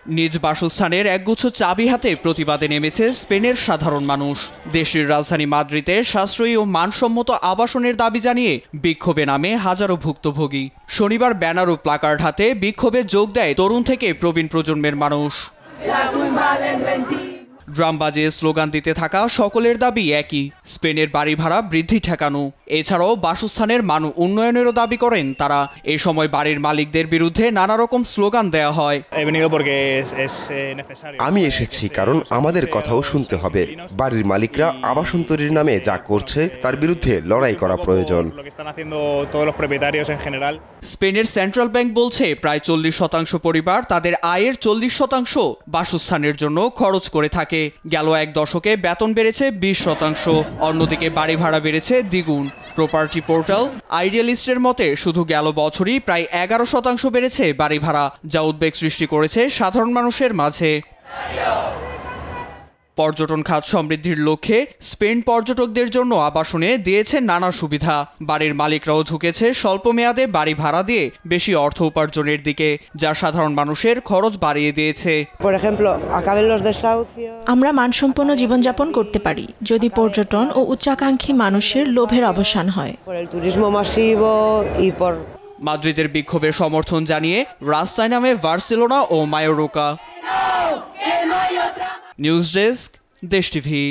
নিজ বাসস্থানের একগুচ্ছ চাবি হাতে প্রতিবাদে নেমেছে স্পেনের সাধারণ মানুষ। দেশের রাজধানী মাদ্রিদে সাশ্রয়ী ও মানসম্মত আবাসনের দাবি জানিয়ে বিক্ষোভে নামে হাজারো ভুক্তভোগী। শনিবার ব্যানার ও প্লাকার্ড হাতে বিক্ষোভে যোগ দেয় তরুণ থেকে প্রবীণ প্রজন্মের মানুষ। ড্রাম বাজিয়ে স্লোগান দিতে থাকা সকলের দাবি একই, স্পেনের বাড়ি ভাড়া বৃদ্ধি ঠেকানো। এছাড়াও বাসস্থানের মান উন্নয়নেরও দাবি করেন তারা। এ সময় বাড়ির মালিকদের বিরুদ্ধে নানা রকম স্লোগান দেওয়া হয়। আমি এসেছি কারণ আমাদের কথাও শুনতে হবে। বাড়ির মালিকরা আবাসন তৈরির নামে যা করছে তার বিরুদ্ধে লড়াই করা প্রয়োজন। স্পেনের সেন্ট্রাল ব্যাংক বলছে প্রায় 40% পরিবার তাদের আয়ের 40% বাসস্থানের জন্য খরচ করে থাকে। গেল এক দশকে বেতন বেড়েছে 20%, অন্যদিকে বাড়ি ভাড়া বেড়েছে দ্বিগুণ। প্রপার্টি পোর্টাল আইডিয়ালিস্টের মতে শুধু গেল বছরই প্রায় 11% বেড়েছে বাড়ি ভাড়া, যা উদ্বেগ সৃষ্টি করেছে সাধারণ মানুষের মাঝে। পর্যটন খাত সমৃদ্ধির লক্ষ্যে স্পেন পর্যটকদের জন্য আবাসনে দিয়েছে নানা সুবিধা। বাড়ির মালিকরাও ঝুঁকেছে স্বল্প মেয়াদে বাড়ি ভাড়া দিয়ে বেশি অর্থ উপার্জনের দিকে, যা সাধারণ মানুষের খরচ বাড়িয়ে দিয়েছে। আমরা মানসম্পন্ন জীবনযাপন করতে পারি যদি পর্যটন ও উচ্চাকাঙ্ক্ষী মানুষের লোভের অবসান হয়। মাদ্রিদের বিক্ষোভে সমর্থন জানিয়ে রাস্তায় নামে বার্সেলোনা ও মায়োরকা। নিউজ ডেস্ক, দেশ টিভি।